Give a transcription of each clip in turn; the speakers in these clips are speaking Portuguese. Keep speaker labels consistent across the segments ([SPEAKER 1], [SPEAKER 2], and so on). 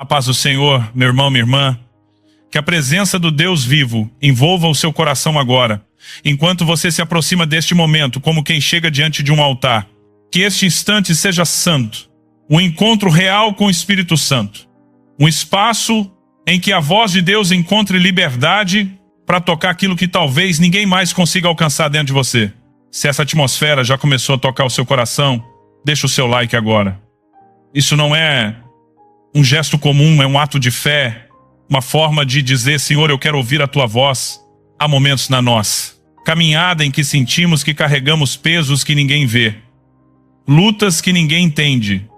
[SPEAKER 1] A paz do Senhor, meu irmão, minha irmã. Que a presença do Deus vivo envolva o seu coração agora, enquanto você se aproxima deste momento, como quem chega diante de um altar. Que este instante seja santo, um encontro real com o Espírito Santo. Um espaço em que a voz de Deus encontre liberdade para tocar aquilo que talvez ninguém mais consiga alcançar dentro de você. Se essa atmosfera já começou a tocar o seu coração, deixa o seu like agora. Isso não é um gesto comum, é um ato de fé, uma forma de dizer: Senhor, eu quero ouvir a Tua voz. Há momentos na nossa caminhada em que sentimos que carregamos pesos que ninguém vê, lutas que ninguém entende,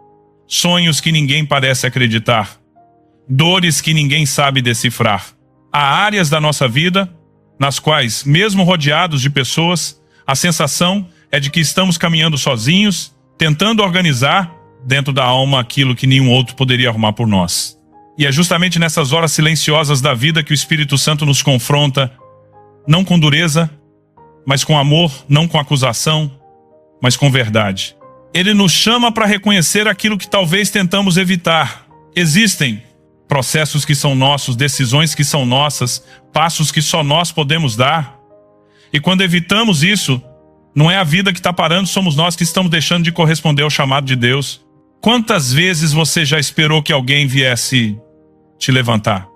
[SPEAKER 1] sonhos que ninguém parece acreditar, dores que ninguém sabe decifrar. Há áreas da nossa vida nas quais, mesmo rodeados de pessoas, a sensação é de que estamos caminhando sozinhos, tentando organizar dentro da alma aquilo que nenhum outro poderia arrumar por nós. E é justamente nessas horas silenciosas da vida que o Espírito Santo nos confronta, não com dureza, mas com amor, não com acusação, mas com verdade. Ele nos chama para reconhecer aquilo que talvez tentamos evitar. Existem processos que são nossos, decisões que são nossas, passos que só nós podemos dar. E quando evitamos isso, não é a vida que está parando, somos nós que estamos deixando de corresponder ao chamado de Deus. Quantas vezes você já esperou que alguém viesse te levantar?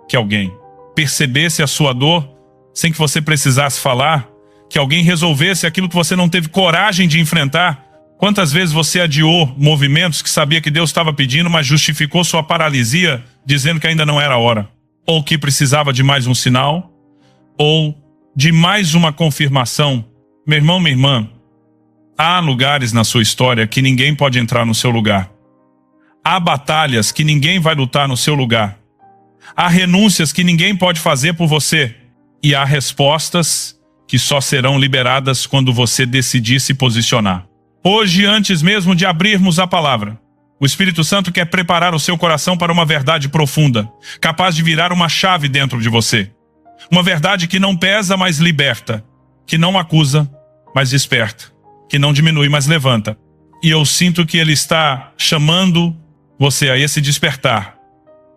[SPEAKER 1] Que alguém percebesse a sua dor sem que você precisasse falar? Que alguém resolvesse aquilo que você não teve coragem de enfrentar? Quantas vezes você adiou movimentos que sabia que Deus estava pedindo, mas justificou sua paralisia dizendo que ainda não era a hora? Ou que precisava de mais um sinal? Ou de mais uma confirmação? Meu irmão, minha irmã, há lugares na sua história que ninguém pode entrar no seu lugar. Há batalhas que ninguém vai lutar no seu lugar. Há renúncias que ninguém pode fazer por você. E há respostas que só serão liberadas quando você decidir se posicionar. Hoje, antes mesmo de abrirmos a palavra, o Espírito Santo quer preparar o seu coração para uma verdade profunda, capaz de virar uma chave dentro de você. Uma verdade que não pesa, mas liberta, que não acusa, mas desperta, que não diminui, mas levanta. E eu sinto que Ele está chamando você a esse despertar,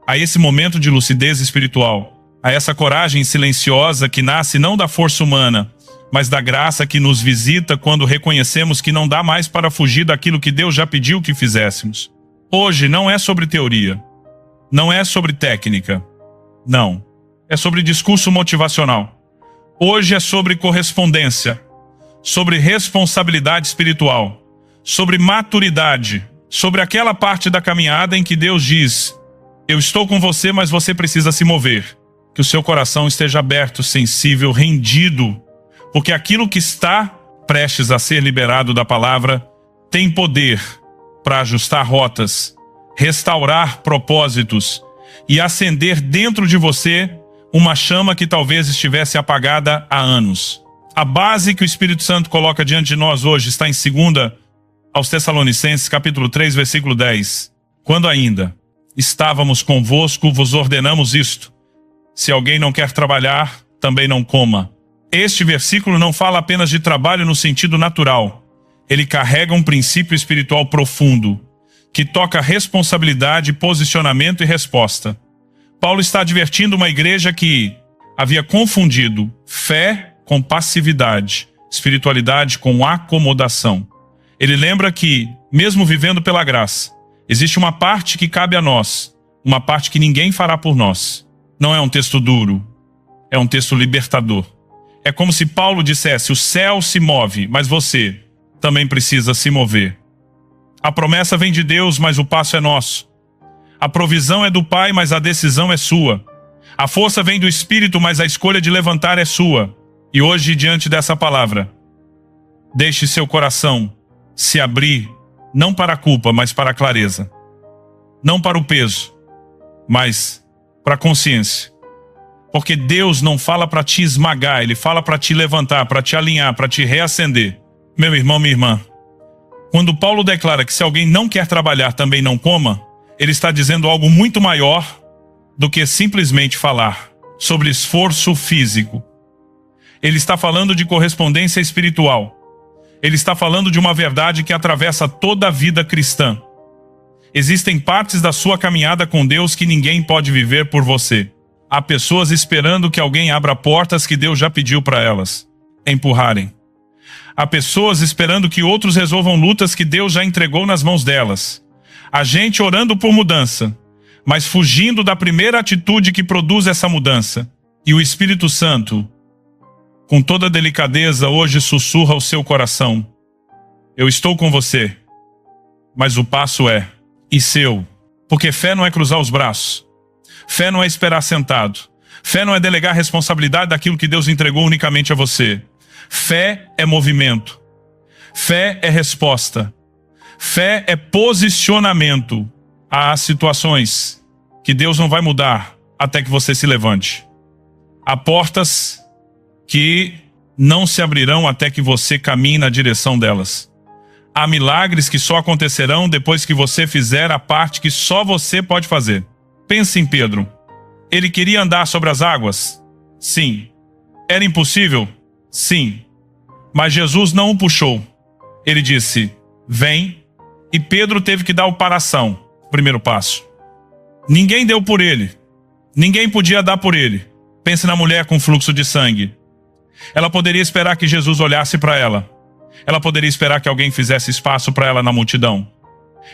[SPEAKER 1] a esse momento de lucidez espiritual, a essa coragem silenciosa que nasce não da força humana, mas da graça que nos visita quando reconhecemos que não dá mais para fugir daquilo que Deus já pediu que fizéssemos. Hoje não é sobre teoria, não é sobre técnica, não. É sobre discurso motivacional. Hoje é sobre correspondência, sobre responsabilidade espiritual, sobre maturidade, sobre aquela parte da caminhada em que Deus diz: eu estou com você, mas você precisa se mover. Que o seu coração esteja aberto, sensível, rendido, porque aquilo que está prestes a ser liberado da palavra tem poder para ajustar rotas, restaurar propósitos e acender dentro de você uma chama que talvez estivesse apagada há anos. A base que o Espírito Santo coloca diante de nós hoje está em 2 aos Tessalonicenses, capítulo 3, versículo 10. Quando ainda estávamos convosco, vos ordenamos isto: se alguém não quer trabalhar, também não coma. Este versículo não fala apenas de trabalho no sentido natural. Ele carrega um princípio espiritual profundo, que toca responsabilidade, posicionamento e resposta. Paulo está advertindo uma igreja que havia confundido fé com passividade, espiritualidade com acomodação. Ele lembra que, mesmo vivendo pela graça, existe uma parte que cabe a nós, uma parte que ninguém fará por nós. Não é um texto duro, é um texto libertador. É como se Paulo dissesse: o céu se move, mas você também precisa se mover. A promessa vem de Deus, mas o passo é nosso. A provisão é do Pai, mas a decisão é sua. A força vem do Espírito, mas a escolha de levantar é sua. E hoje, diante dessa palavra, deixe seu coração se abrir, não para a culpa, mas para a clareza. Não para o peso, mas para a consciência. Porque Deus não fala para te esmagar, Ele fala para te levantar, para te alinhar, para te reacender. Meu irmão, minha irmã, quando Paulo declara que se alguém não quer trabalhar, também não coma, ele está dizendo algo muito maior do que simplesmente falar sobre esforço físico. Ele está falando de correspondência espiritual. Ele está falando de uma verdade que atravessa toda a vida cristã. Existem partes da sua caminhada com Deus que ninguém pode viver por você. Há pessoas esperando que alguém abra portas que Deus já pediu para elas empurrarem. Há pessoas esperando que outros resolvam lutas que Deus já entregou nas mãos delas. Há gente orando por mudança, mas fugindo da primeira atitude que produz essa mudança. E o Espírito Santo, com toda delicadeza, hoje sussurra ao seu coração: eu estou com você, mas o passo é e seu. Porque fé não é cruzar os braços. Fé não é esperar sentado. Fé não é delegar a responsabilidade daquilo que Deus entregou unicamente a você. Fé é movimento. Fé é resposta. Fé é posicionamento. Há situações que Deus não vai mudar até que você se levante. Há portas que não se abrirão até que você caminhe na direção delas. Há milagres que só acontecerão depois que você fizer a parte que só você pode fazer. Pense em Pedro. Ele queria andar sobre as águas? Sim. Era impossível? Sim. Mas Jesus não o puxou. Ele disse: vem. E Pedro teve que dar o paração, o primeiro passo. Ninguém deu por ele. Ninguém podia dar por ele. Pense na mulher com fluxo de sangue. Ela poderia esperar que Jesus olhasse para ela. Ela poderia esperar que alguém fizesse espaço para ela na multidão.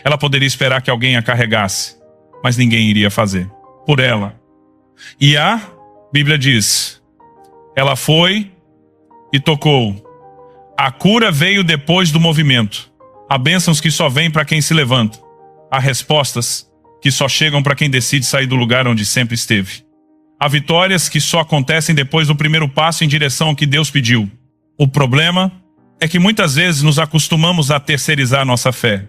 [SPEAKER 1] Ela poderia esperar que alguém a carregasse. Mas ninguém iria fazer por ela. E a Bíblia diz: ela foi e tocou. A cura veio depois do movimento. Há bênçãos que só vêm para quem se levanta. Há respostas que só chegam para quem decide sair do lugar onde sempre esteve. Há vitórias que só acontecem depois do primeiro passo em direção ao que Deus pediu. O problema é que muitas vezes nos acostumamos a terceirizar nossa fé.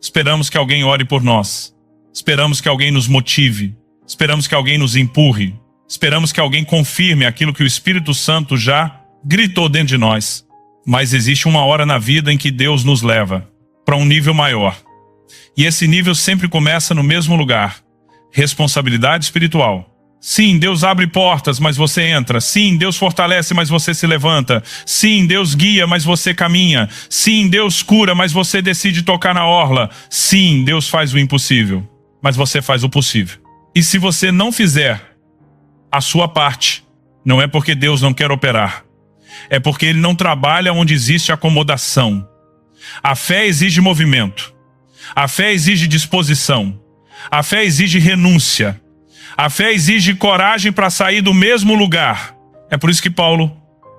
[SPEAKER 1] Esperamos que alguém ore por nós. Esperamos que alguém nos motive. Esperamos que alguém nos empurre. Esperamos que alguém confirme aquilo que o Espírito Santo já gritou dentro de nós. Mas existe uma hora na vida em que Deus nos leva para um nível maior. E esse nível sempre começa no mesmo lugar. Responsabilidade espiritual. Sim, Deus abre portas, mas você entra. Sim, Deus fortalece, mas você se levanta. Sim, Deus guia, mas você caminha. Sim, Deus cura, mas você decide tocar na orla. Sim, Deus faz o impossível, mas você faz o possível. E se você não fizer a sua parte, não é porque Deus não quer operar. É porque Ele não trabalha onde existe acomodação. A fé exige movimento. A fé exige disposição. A fé exige renúncia. A fé exige coragem para sair do mesmo lugar. É por isso que Paulo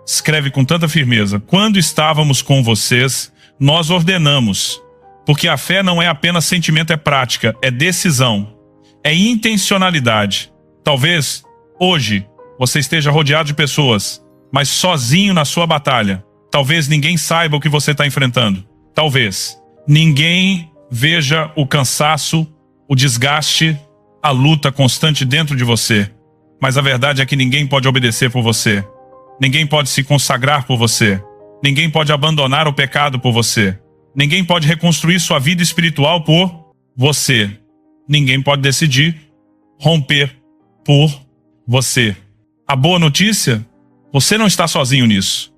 [SPEAKER 1] escreve com tanta firmeza: quando estávamos com vocês, nós ordenamos. Porque a fé não é apenas sentimento, é prática, é decisão, é intencionalidade. Talvez hoje você esteja rodeado de pessoas, mas sozinho na sua batalha. Talvez ninguém saiba o que você está enfrentando. Talvez ninguém veja o cansaço, o desgaste, a luta constante dentro de você. Mas a verdade é que ninguém pode obedecer por você. Ninguém pode se consagrar por você. Ninguém pode abandonar o pecado por você. Ninguém pode reconstruir sua vida espiritual por você. Ninguém pode decidir romper por você. A boa notícia: você não está sozinho nisso.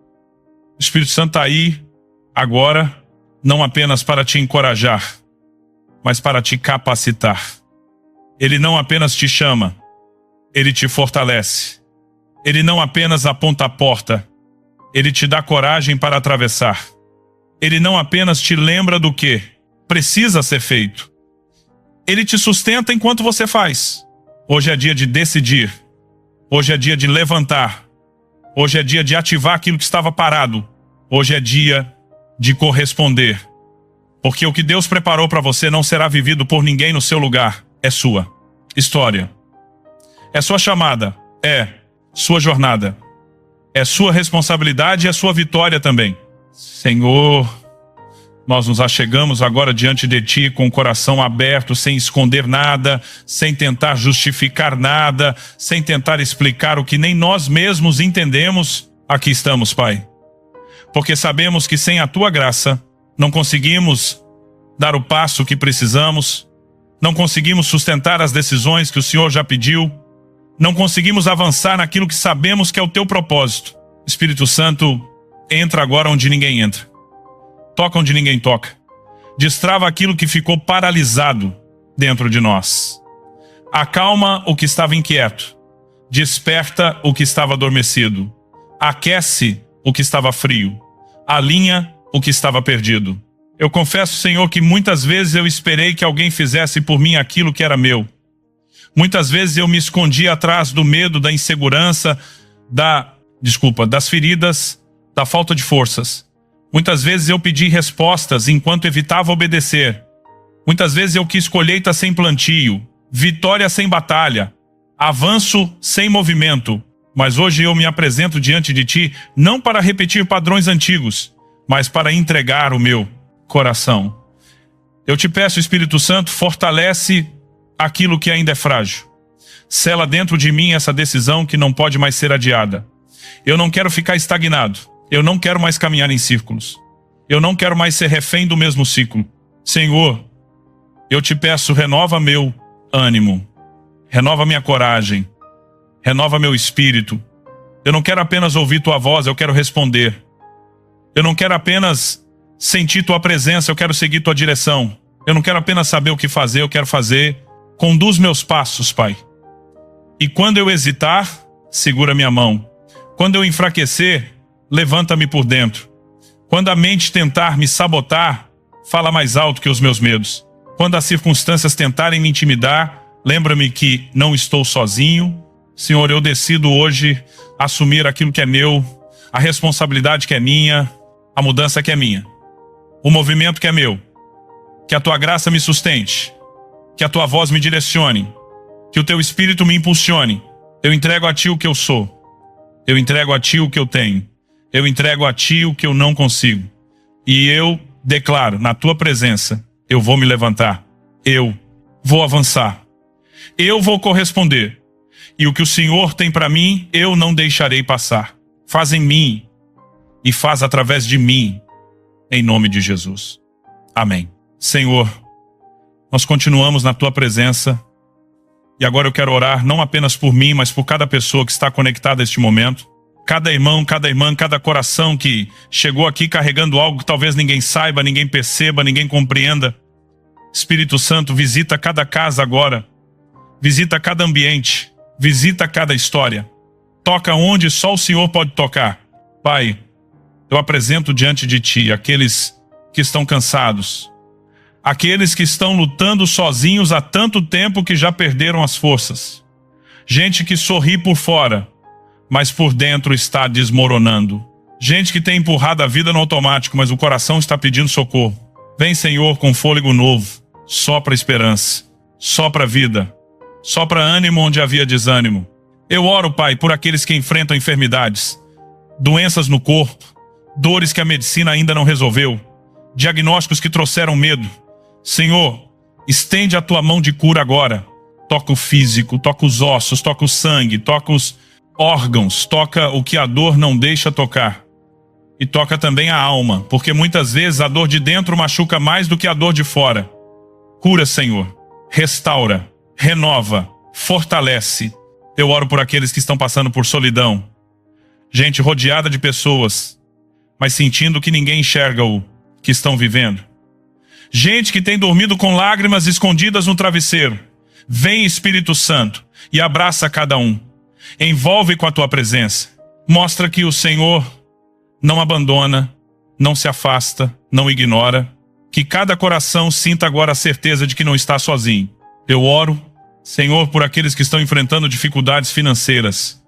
[SPEAKER 1] O Espírito Santo está aí agora, não apenas para te encorajar, mas para te capacitar. Ele não apenas te chama, Ele te fortalece. Ele não apenas aponta a porta, Ele te dá coragem para atravessar. Ele não apenas te lembra do que precisa ser feito. Ele te sustenta enquanto você faz. Hoje é dia de decidir. Hoje é dia de levantar. Hoje é dia de ativar aquilo que estava parado. Hoje é dia de corresponder. Porque o que Deus preparou para você não será vivido por ninguém no seu lugar. É sua história. É sua chamada. É sua jornada. É sua responsabilidade e é sua vitória também. Senhor, nós nos achegamos agora diante de Ti com o coração aberto, sem esconder nada, sem tentar justificar nada, sem tentar explicar o que nem nós mesmos entendemos. Aqui estamos, Pai. Porque sabemos que sem a Tua graça não conseguimos dar o passo que precisamos, não conseguimos sustentar as decisões que o Senhor já pediu, não conseguimos avançar naquilo que sabemos que é o Teu propósito. Espírito Santo, entra agora onde ninguém entra. Toca onde ninguém toca. Destrava aquilo que ficou paralisado. dentro de nós. Acalma o que estava inquieto. Desperta o que estava adormecido. Aquece o que estava frio. Alinha o que estava perdido. Eu confesso, Senhor, que muitas vezes eu esperei que alguém fizesse por mim aquilo que era meu. Muitas vezes eu me escondi atrás do medo, da insegurança, das feridas, da falta de forças. Muitas vezes eu pedi respostas enquanto evitava obedecer. Muitas vezes eu quis colheita sem plantio, vitória sem batalha, avanço sem movimento. Mas hoje eu me apresento diante de Ti, não para repetir padrões antigos, mas para entregar o meu coração. Eu te peço, Espírito Santo, fortalece aquilo que ainda é frágil. Sela dentro de mim essa decisão que não pode mais ser adiada. Eu não quero ficar estagnado. Eu não quero mais caminhar em círculos. Eu não quero mais ser refém do mesmo ciclo. Senhor, eu te peço, renova meu ânimo. Renova minha coragem. Renova meu espírito. Eu não quero apenas ouvir tua voz, eu quero responder. Eu não quero apenas sentir tua presença, eu quero seguir tua direção. Eu não quero apenas saber o que fazer, eu quero fazer. Conduz meus passos, Pai. E quando eu hesitar, segura minha mão. Quando eu enfraquecer, levanta-me por dentro. Quando a mente tentar me sabotar, fala mais alto que os meus medos. Quando as circunstâncias tentarem me intimidar, lembra-me que não estou sozinho. Senhor, eu decido hoje assumir aquilo que é meu, a responsabilidade que é minha, a mudança que é minha, o movimento que é meu. Que a tua graça me sustente, que a tua voz me direcione, que o teu espírito me impulsione. Eu entrego a ti o que eu sou. Eu entrego a ti o que eu tenho. Eu entrego a ti o que eu não consigo. E eu declaro, na tua presença, eu vou me levantar. Eu vou avançar. Eu vou corresponder. E o que o Senhor tem para mim, eu não deixarei passar. Faz em mim e faz através de mim, em nome de Jesus. Amém. Senhor, nós continuamos na tua presença. E agora eu quero orar não apenas por mim, mas por cada pessoa que está conectada a este momento. Cada irmão, cada irmã, cada coração que chegou aqui carregando algo que talvez ninguém saiba, ninguém perceba, ninguém compreenda. Espírito Santo, visita cada casa agora. Visita cada ambiente. Visita cada história. Toca onde só o Senhor pode tocar. Pai, eu apresento diante de Ti aqueles que estão cansados. Aqueles que estão lutando sozinhos há tanto tempo que já perderam as forças. Gente que sorri por fora, mas por dentro está desmoronando. Gente que tem empurrado a vida no automático, mas o coração está pedindo socorro. Vem, Senhor, com fôlego novo. Sopra esperança. Sopra vida. Sopra ânimo onde havia desânimo. Eu oro, Pai, por aqueles que enfrentam enfermidades, doenças no corpo, dores que a medicina ainda não resolveu, diagnósticos que trouxeram medo. Senhor, estende a tua mão de cura agora. Toca o físico, toca os ossos, toca o sangue, toca os órgãos, toca o que a dor não deixa tocar. E toca também a alma, porque muitas vezes a dor de dentro machuca mais do que a dor de fora. Cura, Senhor. Restaura, renova, fortalece. Eu oro por aqueles que estão passando por solidão. Gente rodeada de pessoas, mas sentindo que ninguém enxerga o que estão vivendo. Gente que tem dormido com lágrimas escondidas no travesseiro. Vem, Espírito Santo, e abraça cada um. Envolve com a tua presença. Mostra que o Senhor não abandona, não se afasta, não ignora. Que cada coração sinta agora a certeza de que não está sozinho. Eu oro, Senhor, por aqueles que estão enfrentando dificuldades financeiras.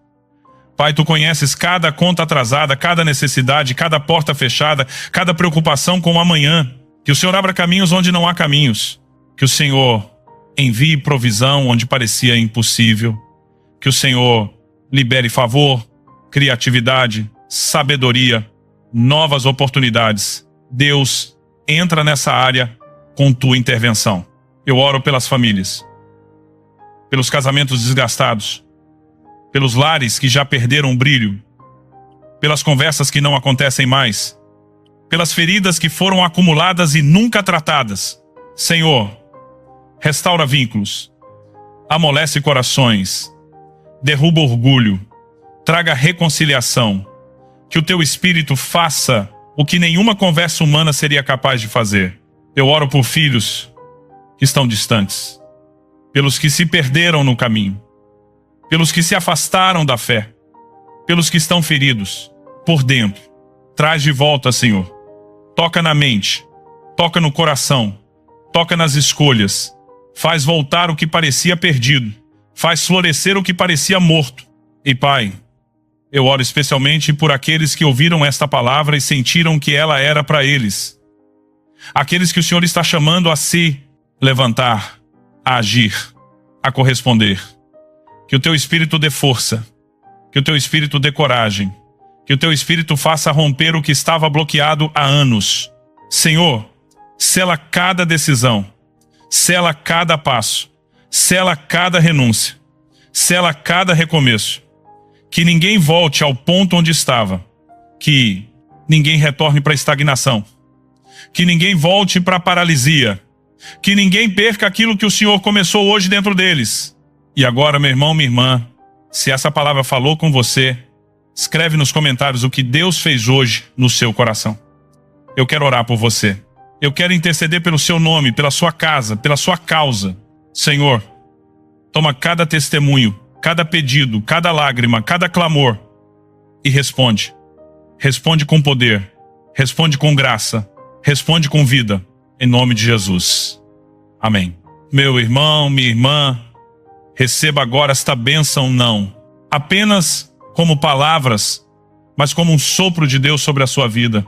[SPEAKER 1] Pai, tu conheces cada conta atrasada, cada necessidade, cada porta fechada, cada preocupação com o amanhã. Que o Senhor abra caminhos onde não há caminhos. Que o Senhor envie provisão onde parecia impossível. Que o Senhor libere favor, criatividade, sabedoria, novas oportunidades. Deus, entra nessa área com tua intervenção. Eu oro pelas famílias, pelos casamentos desgastados, pelos lares que já perderam o brilho, pelas conversas que não acontecem mais, pelas feridas que foram acumuladas e nunca tratadas. Senhor, restaura vínculos, amolece corações, derruba orgulho, traga reconciliação. Que o teu Espírito faça o que nenhuma conversa humana seria capaz de fazer. Eu oro por filhos que estão distantes, pelos que se perderam no caminho, pelos que se afastaram da fé, pelos que estão feridos por dentro. Traz de volta, Senhor. Toca na mente, toca no coração, toca nas escolhas. Faz voltar o que parecia perdido, faz florescer o que parecia morto. E Pai, eu oro especialmente por aqueles que ouviram esta palavra e sentiram que ela era para eles. Aqueles que o Senhor está chamando a se levantar, a agir, a corresponder. Que o Teu Espírito dê força, que o Teu Espírito dê coragem, que o Teu Espírito faça romper o que estava bloqueado há anos. Senhor, sela cada decisão, sela cada passo, sela cada renúncia, sela cada recomeço. Que ninguém volte ao ponto onde estava, que ninguém retorne para a estagnação, que ninguém volte para a paralisia, que ninguém perca aquilo que o Senhor começou hoje dentro deles. E agora, meu irmão, minha irmã, se essa palavra falou com você, escreve nos comentários o que Deus fez hoje no seu coração. Eu quero orar por você. Eu quero interceder pelo seu nome, pela sua casa, pela sua causa. Senhor, toma cada testemunho, cada pedido, cada lágrima, cada clamor e responde. Responde com poder, responde com graça, responde com vida, em nome de Jesus. Amém. Meu irmão, minha irmã, receba agora esta bênção não apenas como palavras, mas como um sopro de Deus sobre a sua vida.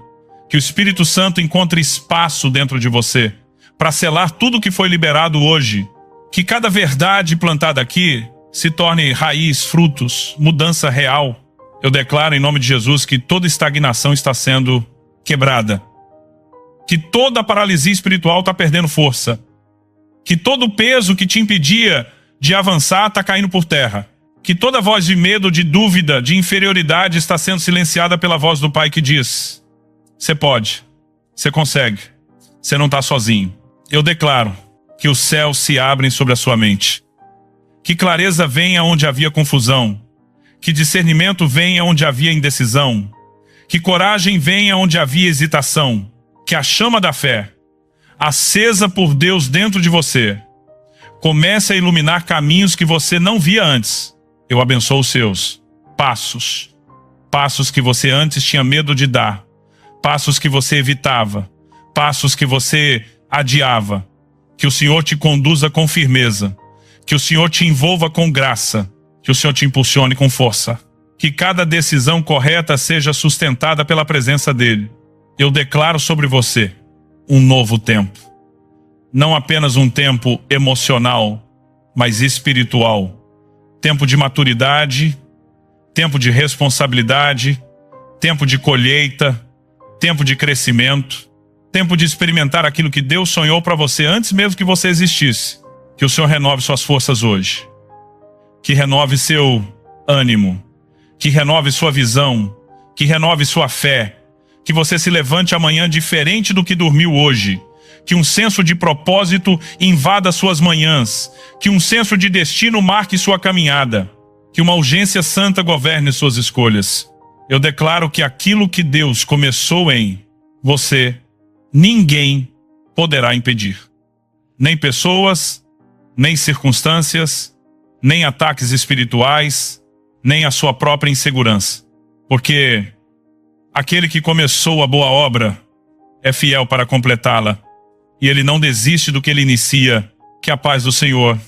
[SPEAKER 1] Que o Espírito Santo encontre espaço dentro de você para selar tudo que foi liberado hoje. Que cada verdade plantada aqui se torne raiz, frutos, mudança real. Eu declaro em nome de Jesus que toda estagnação está sendo quebrada. Que toda paralisia espiritual está perdendo força. Que todo o peso que te impedia de avançar está caindo por terra. Que toda voz de medo, de dúvida, de inferioridade está sendo silenciada pela voz do Pai que diz: você pode, você consegue, você não está sozinho. Eu declaro que os céus se abrem sobre a sua mente. Que clareza venha onde havia confusão. Que discernimento venha onde havia indecisão. Que coragem venha onde havia hesitação. Que a chama da fé, acesa por Deus dentro de você, comece a iluminar caminhos que você não via antes. Eu abençoo os seus passos. Passos que você antes tinha medo de dar. Passos que você evitava. Passos que você adiava. Que o Senhor te conduza com firmeza. Que o Senhor te envolva com graça. Que o Senhor te impulsione com força. Que cada decisão correta seja sustentada pela presença dEle. Eu declaro sobre você um novo tempo. Não apenas um tempo emocional, mas espiritual. Tempo de maturidade, tempo de responsabilidade, tempo de colheita, tempo de crescimento, tempo de experimentar aquilo que Deus sonhou para você antes mesmo que você existisse. Que o Senhor renove suas forças hoje. Que renove seu ânimo. Que renove sua visão. Que renove sua fé. Que você se levante amanhã diferente do que dormiu hoje. Que um senso de propósito invada suas manhãs. Que um senso de destino marque sua caminhada. Que uma urgência santa governe suas escolhas. Eu declaro que aquilo que Deus começou em você, ninguém poderá impedir. Nem pessoas, nem circunstâncias, nem ataques espirituais, nem a sua própria insegurança. Porque aquele que começou a boa obra é fiel para completá-la. E ele não desiste do que ele inicia. Que a paz do Senhor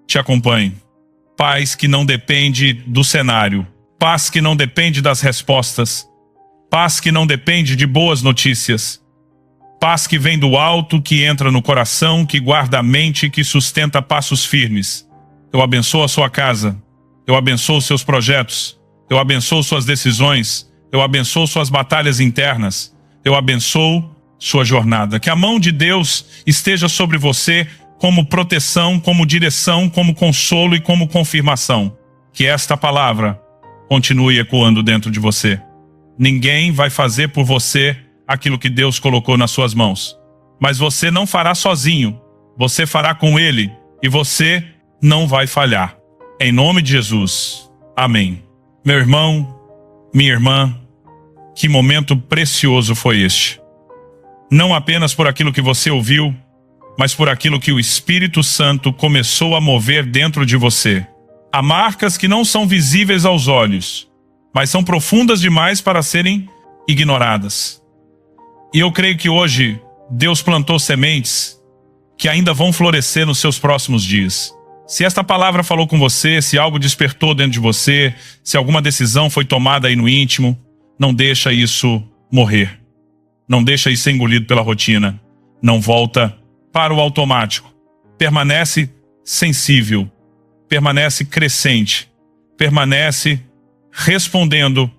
[SPEAKER 1] te acompanhe. Paz que não depende do cenário. Paz que não depende das respostas. Paz que não depende de boas notícias. Paz que vem do alto, que entra no coração, que guarda a mente e que sustenta passos firmes. Eu abençoo a sua casa. Eu abençoo seus projetos. Eu abençoo suas decisões. Eu abençoo suas batalhas internas. Eu abençoo sua jornada. Que a mão de Deus esteja sobre você como proteção, como direção, como consolo e como confirmação. Que esta palavra continue ecoando dentro de você. Ninguém vai fazer por você aquilo que Deus colocou nas suas mãos. Mas você não fará sozinho. Você fará com Ele. E você não vai falhar. Em nome de Jesus. Amém. Meu irmão, minha irmã, que momento precioso foi este. Não apenas por aquilo que você ouviu, mas por aquilo que o Espírito Santo começou a mover dentro de você. Há marcas que não são visíveis aos olhos, mas são profundas demais para serem ignoradas. E eu creio que hoje Deus plantou sementes que ainda vão florescer nos seus próximos dias. Se esta palavra falou com você, se algo despertou dentro de você, se alguma decisão foi tomada aí no íntimo, não deixa isso morrer. Não deixa isso ser engolido pela rotina. Não volta para o automático. Permanece sensível. Permanece crescente. Permanece respondendo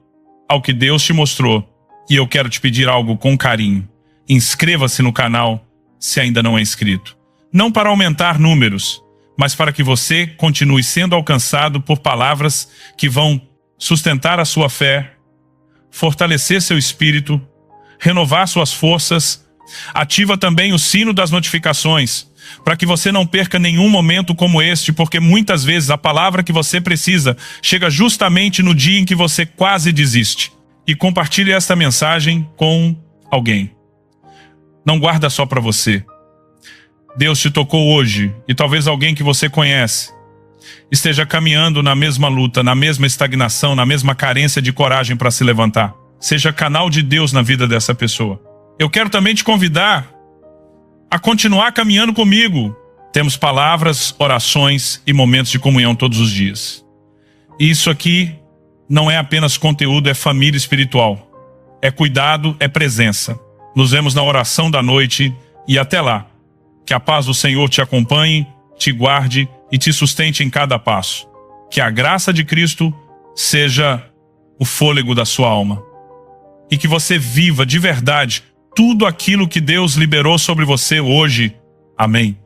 [SPEAKER 1] ao que Deus te mostrou. E eu quero te pedir algo com carinho. Inscreva-se no canal se ainda não é inscrito. Não para aumentar números, mas para que você continue sendo alcançado por palavras que vão sustentar a sua fé, fortalecer seu espírito, renovar suas forças. Ativa também o sino das notificações, para que você não perca nenhum momento como este, porque muitas vezes a palavra que você precisa chega justamente no dia em que você quase desiste. E compartilhe esta mensagem com alguém. Não guarda só para você. Deus te tocou hoje, e talvez alguém que você conhece esteja caminhando na mesma luta, na mesma estagnação, na mesma carência de coragem para se levantar. Seja canal de Deus na vida dessa pessoa. Eu quero também te convidar a continuar caminhando comigo. Temos palavras, orações e momentos de comunhão todos os dias. E isso aqui não é apenas conteúdo, é família espiritual. É cuidado, é presença. Nos vemos na oração da noite e até lá. Que a paz do Senhor te acompanhe, te guarde e te sustente em cada passo. Que a graça de Cristo seja o fôlego da sua alma. E que você viva de verdade tudo aquilo que Deus liberou sobre você hoje. Amém.